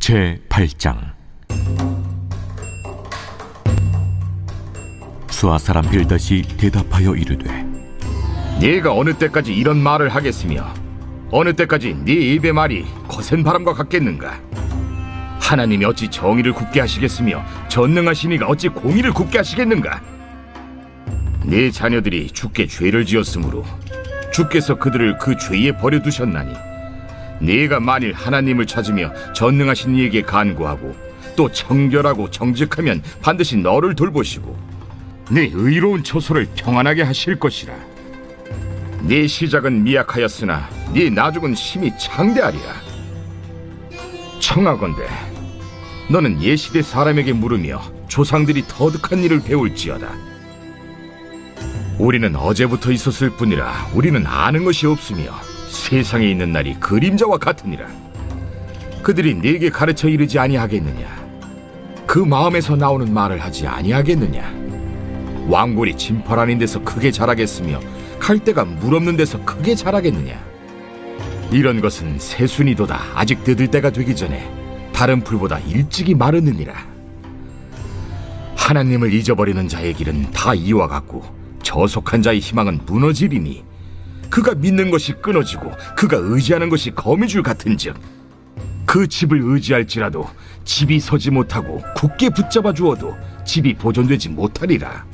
제8장. 수아 사람 빌닷이 대답하여 이르되, 네가 어느 때까지 이런 말을 하겠으며 어느 때까지 네 입의 말이 거센 바람과 같겠는가? 하나님이 어찌 정의를 굽게 하시겠으며 전능하신 이가 어찌 공의를 굽게 하시겠는가? 네 자녀들이 주께 죄를 지었으므로 주께서 그들을 그 죄에 버려두셨나니, 네가 만일 하나님을 찾으며 전능하신 이에게 간구하고 또 청결하고 정직하면 반드시 너를 돌보시고 네 의로운 처소를 평안하게 하실 것이라. 네 시작은 미약하였으나 네 나중은 심히 창대하리라. 청하건대 너는 예시대 사람에게 물으며 조상들이 터득한 일을 배울지어다. 우리는 어제부터 있었을 뿐이라 우리는 아는 것이 없으며 세상에 있는 날이 그림자와 같으니라. 그들이 네게 가르쳐 이르지 아니하겠느냐? 그 마음에서 나오는 말을 하지 아니하겠느냐? 왕골이 진펄 아닌 데서 크게 자라겠으며 갈대가 물 없는 데서 크게 자라겠느냐? 이런 것은 새순이도다 아직 뜯을 때가 되기 전에 다른 풀보다 일찍이 마르느니라. 하나님을 잊어버리는 자의 길은 다 이와 같고 저속한 자의 희망은 무너지리니, 그가 믿는 것이 끊어지고 그가 의지하는 것이 거미줄 같은즉 그 집을 의지할지라도 집이 서지 못하고 굳게 붙잡아 주어도 집이 보존되지 못하리라.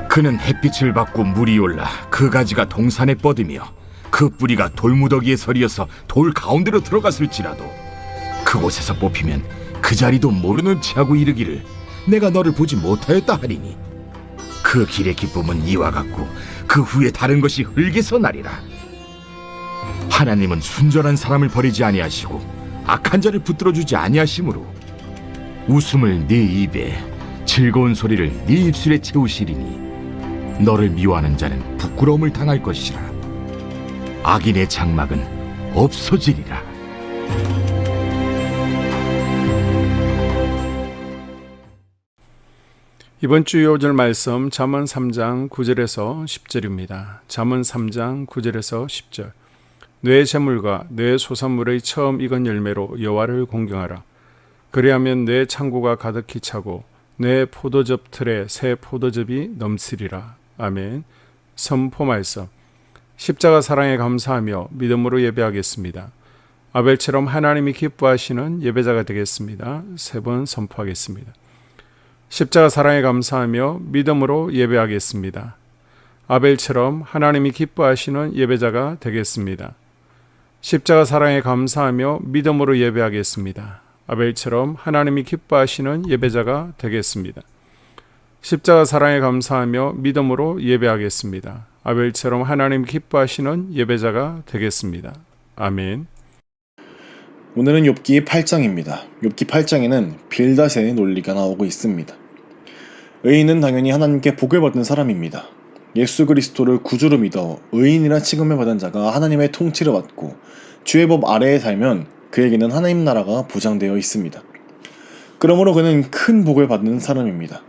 그는 햇빛을 받고 물이 올라 그 가지가 동산에 뻗으며 그 뿌리가 돌무더기에 서리어서 돌 가운데로 들어갔을지라도 그곳에서 뽑히면 그 자리도 모르는 체하고 이르기를 내가 너를 보지 못하였다 하리니, 그 길의 기쁨은 이와 같고 그 후에 다른 것이 흙에서 나리라. 하나님은 순전한 사람을 버리지 아니하시고 악한 자를 붙들어 주지 아니하심으로 웃음을 네 입에 즐거운 소리를 네 입술에 채우시리니, 너를 미워하는 자는 부끄러움을 당할 것이라. 악인의 장막은 없어지리라. 이번 주 요절 말씀 잠언 3장 9절에서 10절입니다. 잠언 3장 9절에서 10절. 뇌 재물과 뇌 소산물의 처음 익은 열매로 여호와를 공경하라. 그리하면 뇌 창고가 가득히 차고 뇌 포도즙 틀에 새 포도즙이 넘치리라. 아멘. 선포 말씀. 십자가 사랑에 감사하며 믿음으로 예배하겠습니다. 아벨처럼 하나님이 기뻐하시는 예배자가 되겠습니다. 3번 선포하겠습니다. 십자가 사랑에 감사하며 믿음으로 예배하겠습니다. 아벨처럼 하나님이 기뻐하시는 예배자가 되겠습니다. 십자가 사랑에 감사하며 믿음으로 예배하겠습니다. 아벨처럼 하나님이 기뻐하시는 예배자가 되겠습니다. 십자가 사랑에 감사하며 믿음으로 예배하겠습니다. 아벨처럼 하나님 기뻐하시는 예배자가 되겠습니다. 아멘. 오늘은 욥기 8장입니다. 욥기 8장에는 빌닷의 논리가 나오고 있습니다. 의인은 당연히 하나님께 복을 받은 사람입니다. 예수 그리스도를 구주로 믿어 의인이라 취급을 받은 자가 하나님의 통치를 받고 주의 법 아래에 살면 그에게는 하나님 나라가 보장되어 있습니다. 그러므로 그는 큰 복을 받는 사람입니다.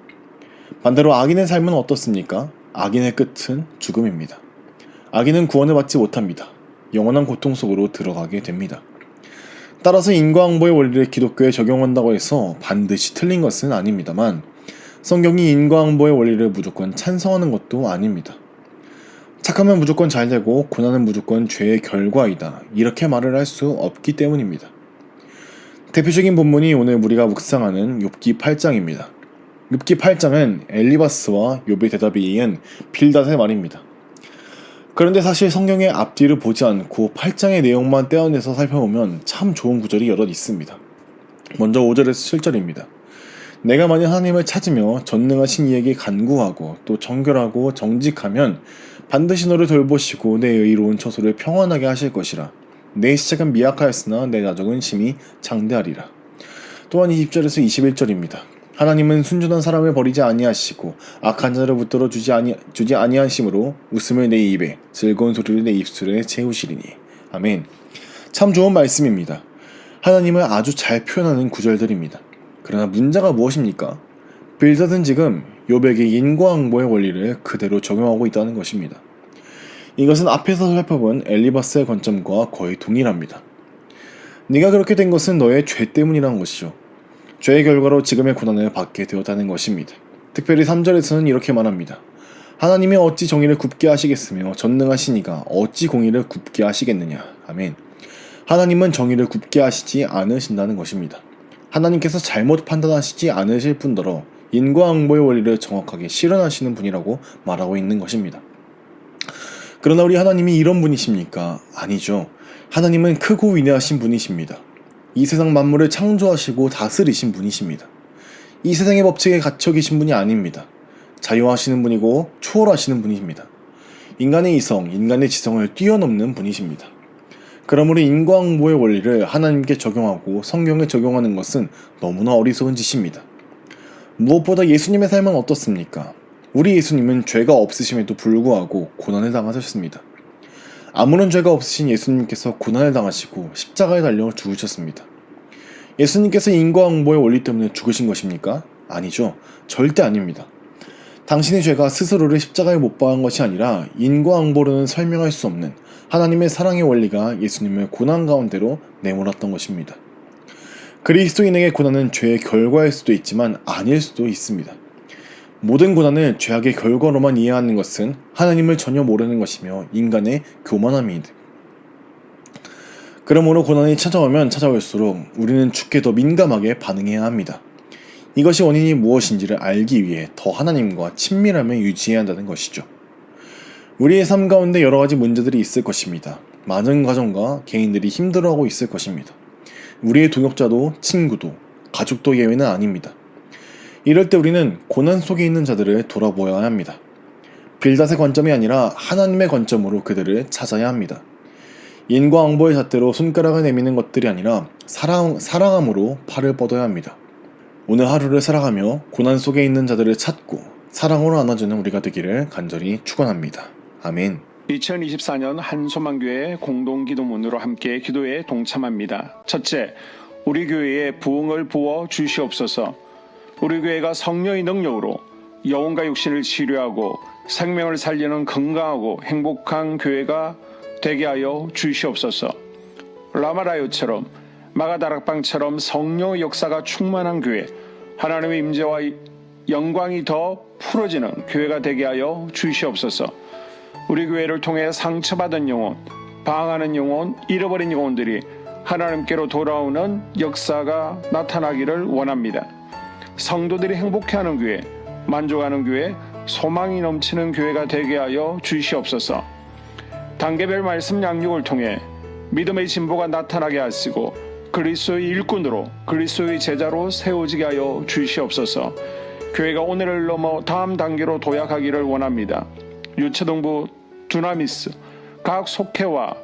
반대로 악인의 삶은 어떻습니까? 악인의 끝은 죽음입니다. 악인은 구원을 받지 못합니다. 영원한 고통 속으로 들어가게 됩니다. 따라서 인과응보의 원리를 기독교에 적용한다고 해서 반드시 틀린 것은 아닙니다만, 성경이 인과응보의 원리를 무조건 찬성하는 것도 아닙니다. 착하면 무조건 잘되고 고난은 무조건 죄의 결과이다, 이렇게 말을 할 수 없기 때문입니다. 대표적인 본문이 오늘 우리가 묵상하는 욥기 8장입니다. 욥기 8장은 엘리바스와 욥의 대답에 이은 빌닷의 말입니다. 그런데 사실 성경의 앞뒤를 보지 않고 8장의 내용만 떼어내서 살펴보면 참 좋은 구절이 여럿 있습니다. 먼저 5절에서 7절입니다. 내가 만일 하나님을 찾으며 전능하신 이에게 간구하고 또 정결하고 정직하면 반드시 너를 돌보시고 내 의로운 처소를 평안하게 하실 것이라. 내 시작은 미약하였으나 내 나중은 심히 장대하리라. 또한 20절에서 21절입니다. 하나님은 순전한 사람을 버리지 아니하시고 악한 자를 붙들어 주지 아니하심으로 웃음을 내 입에 즐거운 소리를 내 입술에 채우시리니. 아멘. 참 좋은 말씀입니다. 하나님을 아주 잘 표현하는 구절들입니다. 그러나 문제가 무엇입니까? 빌닷은 지금 욥에게 인과응보의 원리를 그대로 적용하고 있다는 것입니다. 이것은 앞에서 살펴본 엘리바스의 관점과 거의 동일합니다. 네가 그렇게 된 것은 너의 죄 때문이란 것이죠. 죄의 결과로 지금의 고난을 받게 되었다는 것입니다. 특별히 3절에서는 이렇게 말합니다. 하나님이 어찌 정의를 굽게 하시겠으며 전능하시니가 어찌 공의를 굽게 하시겠느냐. 아멘. 하나님은 정의를 굽게 하시지 않으신다는 것입니다. 하나님께서 잘못 판단하시지 않으실 뿐더러 인과응보의 원리를 정확하게 실현하시는 분이라고 말하고 있는 것입니다. 그러나 우리 하나님이 이런 분이십니까? 아니죠. 하나님은 크고 위대하신 분이십니다. 이 세상 만물을 창조하시고 다스리신 분이십니다. 이 세상의 법칙에 갇혀 계신 분이 아닙니다. 자유하시는 분이고 초월하시는 분이십니다. 인간의 이성, 인간의 지성을 뛰어넘는 분이십니다. 그러므로 인과응보의 원리를 하나님께 적용하고 성경에 적용하는 것은 너무나 어리석은 짓입니다. 무엇보다 예수님의 삶은 어떻습니까? 우리 예수님은 죄가 없으심에도 불구하고 고난을 당하셨습니다. 아무런 죄가 없으신 예수님께서 고난을 당하시고 십자가에 달려 죽으셨습니다. 예수님께서 인과응보의 원리 때문에 죽으신 것입니까? 아니죠. 절대 아닙니다. 당신의 죄가 스스로를 십자가에 못 박은 것이 아니라 인과응보로는 설명할 수 없는 하나님의 사랑의 원리가 예수님을 고난 가운데로 내몰았던 것입니다. 그리스도인에게 고난은 죄의 결과일 수도 있지만 아닐 수도 있습니다. 모든 고난을 죄악의 결과로만 이해하는 것은 하나님을 전혀 모르는 것이며 인간의 교만함입니다. 그러므로 고난이 찾아오면 찾아올수록 우리는 죽게 더 민감하게 반응해야 합니다. 이것이 원인이 무엇인지를 알기 위해 더 하나님과 친밀함을 유지해야 한다는 것이죠. 우리의 삶 가운데 여러 가지 문제들이 있을 것입니다. 많은 가정과 개인들이 힘들어하고 있을 것입니다. 우리의 동역자도 친구도 가족도 예외는 아닙니다. 이럴 때 우리는 고난 속에 있는 자들을 돌아보아야 합니다. 빌닷의 관점이 아니라 하나님의 관점으로 그들을 찾아야 합니다. 인과응보의 잣대로 손가락을 내미는 것들이 아니라 사랑함으로 팔을 뻗어야 합니다. 오늘 하루를 살아가며 고난 속에 있는 자들을 찾고 사랑으로 안아주는 우리가 되기를 간절히 축원합니다. 아멘. 2024년 한소망교회 공동기도문으로 함께 기도에 동참합니다. 첫째, 우리 교회에 부흥을 부어 주시옵소서. 우리 교회가 성령의 능력으로 영혼과 육신을 치료하고 생명을 살리는 건강하고 행복한 교회가 되게 하여 주시옵소서. 라마라요처럼 마가다락방처럼 성령의 역사가 충만한 교회, 하나님의 임재와 영광이 더 풀어지는 교회가 되게 하여 주시옵소서. 우리 교회를 통해 상처받은 영혼, 방황하는 영혼, 잃어버린 영혼들이 하나님께로 돌아오는 역사가 나타나기를 원합니다. 성도들이 행복해하는 교회, 만족하는 교회, 소망이 넘치는 교회가 되게 하여 주시옵소서. 단계별 말씀 양육을 통해 믿음의 진보가 나타나게 하시고 그리스도의 일꾼으로 그리스도의 제자로 세워지게 하여 주시옵소서. 교회가 오늘을 넘어 다음 단계로 도약하기를 원합니다. 유초등부 두나미스 각 속회와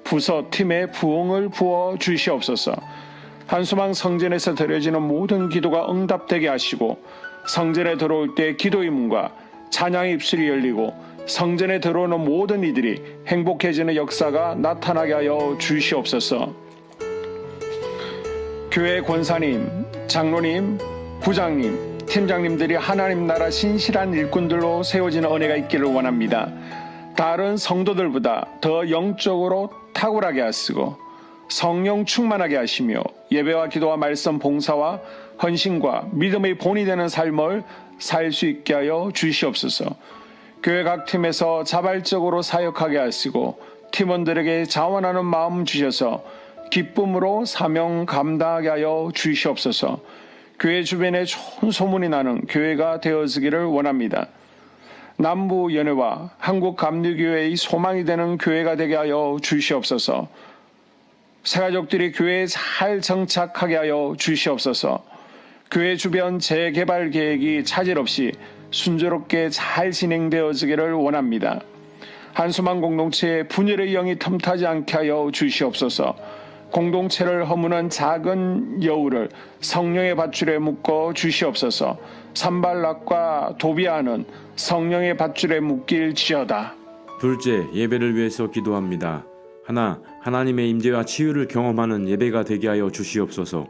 부서 팀에 부흥을 부어 주시옵소서. 한소망 성전에서 드려지는 모든 기도가 응답되게 하시고 성전에 들어올 때 기도의 문과 찬양의 입술이 열리고 성전에 들어오는 모든 이들이 행복해지는 역사가 나타나게 하여 주시옵소서. 교회 권사님, 장로님, 부장님, 팀장님들이 하나님 나라 신실한 일꾼들로 세워지는 은혜가 있기를 원합니다. 다른 성도들보다 더 영적으로 탁월하게 하시고 성령 충만하게 하시며 예배와 기도와 말씀 봉사와 헌신과 믿음의 본이 되는 삶을 살 수 있게 하여 주시옵소서. 교회 각 팀에서 자발적으로 사역하게 하시고 팀원들에게 자원하는 마음 주셔서 기쁨으로 사명 감당하게 하여 주시옵소서. 교회 주변에 좋은 소문이 나는 교회가 되어지기를 원합니다. 남부 연회와 한국 감리교회의 소망이 되는 교회가 되게 하여 주시옵소서. 새가족들이 교회에 잘 정착하게 하여 주시옵소서. 교회 주변 재개발 계획이 차질 없이 순조롭게 잘 진행되어지기를 원합니다. 한소망 공동체에 분열의 영이 틈타지 않게 하여 주시옵소서. 공동체를 허무는 작은 여우를 성령의 밧줄에 묶어 주시옵소서. 산발락과 도비아는 성령의 밧줄에 묶일지어다. 둘째, 예배를 위해서 기도합니다. 하나, 하나님의 임재와 치유를 경험하는 예배가 되게 하여 주시옵소서.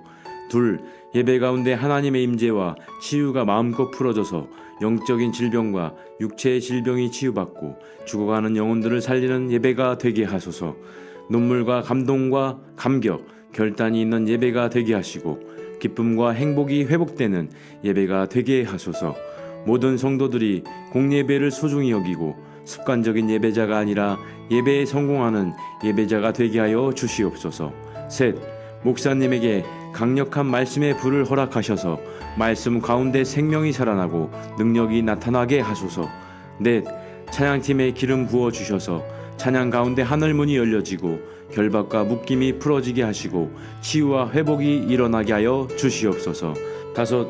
둘, 예배 가운데 하나님의 임재와 치유가 마음껏 풀어져서 영적인 질병과 육체의 질병이 치유받고 죽어가는 영혼들을 살리는 예배가 되게 하소서. 눈물과 감동과 감격, 결단이 있는 예배가 되게 하시고 기쁨과 행복이 회복되는 예배가 되게 하소서. 모든 성도들이 공예배를 소중히 여기고 습관적인 예배자가 아니라 예배에 성공하는 예배자가 되게 하여 주시옵소서. 셋, 목사님에게 강력한 말씀의 불을 허락하셔서 말씀 가운데 생명이 살아나고 능력이 나타나게 하소서. 넷, 찬양팀에 기름 부어 주셔서 찬양 가운데 하늘문이 열려지고 결박과 묶임이 풀어지게 하시고 치유와 회복이 일어나게 하여 주시옵소서. 다섯,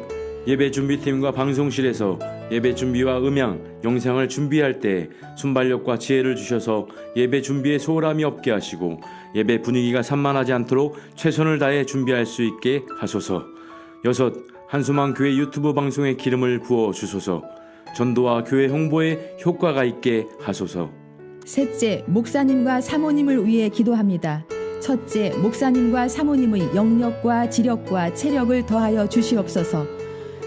예배 준비팀과 방송실에서 예배 준비와 음향, 영상을 준비할 때 순발력과 지혜를 주셔서 예배 준비에 소홀함이 없게 하시고 예배 분위기가 산만하지 않도록 최선을 다해 준비할 수 있게 하소서. 여섯, 한수망 교회 유튜브 방송에 기름을 부어 주소서. 전도와 교회 홍보에 효과가 있게 하소서. 셋째, 목사님과 사모님을 위해 기도합니다. 첫째, 목사님과 사모님의 영력과 지력과 체력을 더하여 주시옵소서.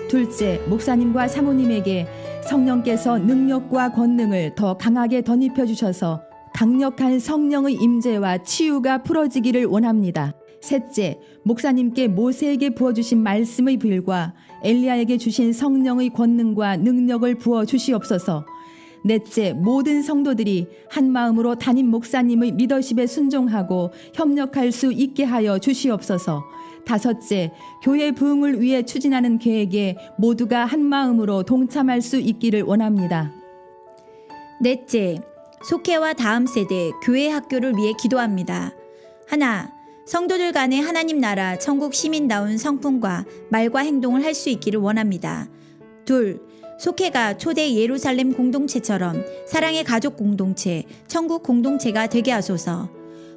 둘째, 목사님과 사모님에게 성령께서 능력과 권능을 더 강하게 덧입혀 주셔서 강력한 성령의 임재와 치유가 풀어지기를 원합니다. 셋째, 목사님께 모세에게 부어주신 말씀의 불과 엘리야에게 주신 성령의 권능과 능력을 부어 주시옵소서. 넷째, 모든 성도들이 한 마음으로 담임 목사님의 리더십에 순종하고 협력할 수 있게 하여 주시옵소서. 다섯째, 교회 부흥을 위해 추진하는 계획에 모두가 한 마음으로 동참할 수 있기를 원합니다. 넷째, 속회와 다음 세대 교회 학교를 위해 기도합니다. 하나, 성도들 간의 하나님 나라 천국 시민다운 성품과 말과 행동을 할 수 있기를 원합니다. 둘, 속회가 초대 예루살렘 공동체처럼 사랑의 가족 공동체, 천국 공동체가 되게 하소서.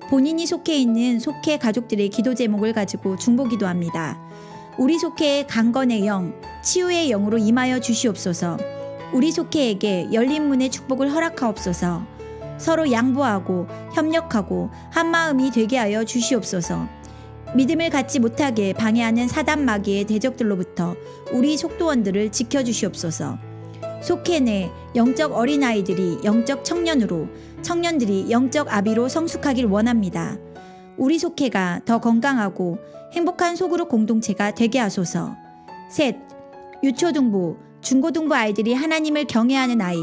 본인이 속해 있는 속회 가족들의 기도 제목을 가지고 중보 기도합니다. 우리 속회의 강건의 영, 치유의 영으로 임하여 주시옵소서. 우리 속회에게 열린 문의 축복을 허락하옵소서. 서로 양보하고 협력하고 한마음이 되게 하여 주시옵소서. 믿음을 갖지 못하게 방해하는 사단 마귀의 대적들로부터 우리 속도원들을 지켜주시옵소서. 속회 내 영적 어린아이들이 영적 청년으로, 청년들이 영적 아비로 성숙하길 원합니다. 우리 속회가 더 건강하고 행복한 소그룹 공동체가 되게 하소서. 셋, 유초등부, 중고등부 아이들이 하나님을 경외하는 아이,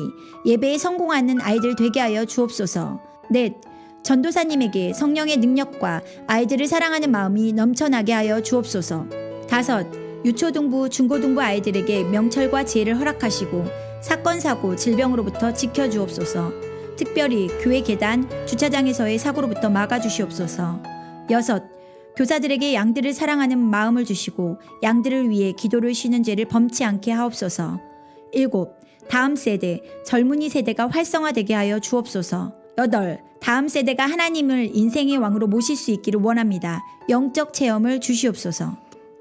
예배에 성공하는 아이들 되게 하여 주옵소서. 넷, 전도사님에게 성령의 능력과 아이들을 사랑하는 마음이 넘쳐나게 하여 주옵소서. 다섯, 유초등부, 중고등부 아이들에게 명철과 지혜를 허락하시고 사건, 사고, 질병으로부터 지켜주옵소서. 특별히 교회 계단, 주차장에서의 사고로부터 막아주시옵소서. 여섯, 교사들에게 양들을 사랑하는 마음을 주시고 양들을 위해 기도를 쉬는 죄를 범치 않게 하옵소서. 일곱, 다음 세대, 젊은이 세대가 활성화되게 하여 주옵소서. 여덟, 다음 세대가 하나님을 인생의 왕으로 모실 수 있기를 원합니다. 영적 체험을 주시옵소서.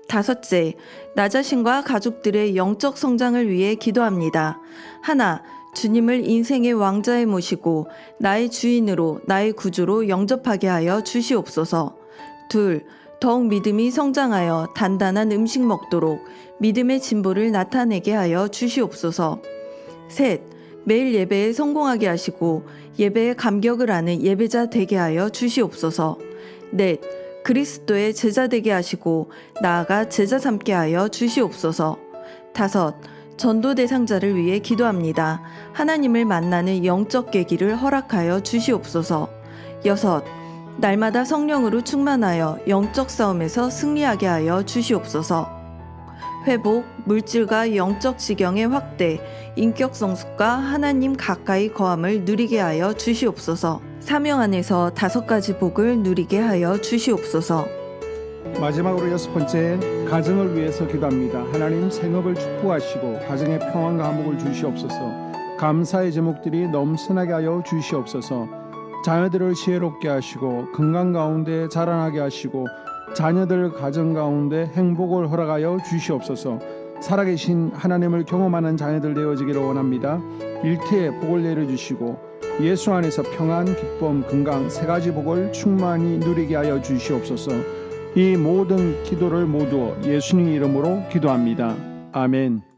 다섯째, 나 자신과 가족들의 영적 성장을 위해 기도합니다. 하나, 주님을 인생의 왕자에 모시고 나의 주인으로 나의 구주로 영접하게 하여 주시옵소서. 둘, 더욱 믿음이 성장하여 단단한 음식 먹도록 믿음의 진보를 나타내게 하여 주시옵소서. 셋, 매일 예배에 성공하게 하시고 예배에 감격을 하는 예배자 되게 하여 주시옵소서. 넷, 그리스도의 제자 되게 하시고 나아가 제자 삼게 하여 주시옵소서. 다섯, 전도 대상자를 위해 기도합니다. 하나님을 만나는 영적 계기를 허락하여 주시옵소서. 여섯, 날마다 성령으로 충만하여 영적 싸움에서 승리하게 하여 주시옵소서. 회복, 물질과 영적 지경의 확대, 인격 성숙과 하나님 가까이 거함을 누리게 하여 주시옵소서. 사명 안에서 5가지 복을 누리게 하여 주시옵소서. 마지막으로 6번째, 가정을 위해서 기도합니다. 하나님 생업을 축복하시고 가정에 평안과 화목을 주시옵소서. 감사의 제목들이 넘쳐나게 하여 주시옵소서. 자녀들을 지혜롭게 하시고 건강 가운데 자라나게 하시고 자녀들 가정 가운데 행복을 허락하여 주시옵소서. 살아계신 하나님을 경험하는 자녀들 되어지기를 원합니다. 일터에 복을 내려주시고 예수 안에서 평안, 기쁨, 건강 3가지 복을 충만히 누리게 하여 주시옵소서. 이 모든 기도를 모두 예수님 이름으로 기도합니다. 아멘.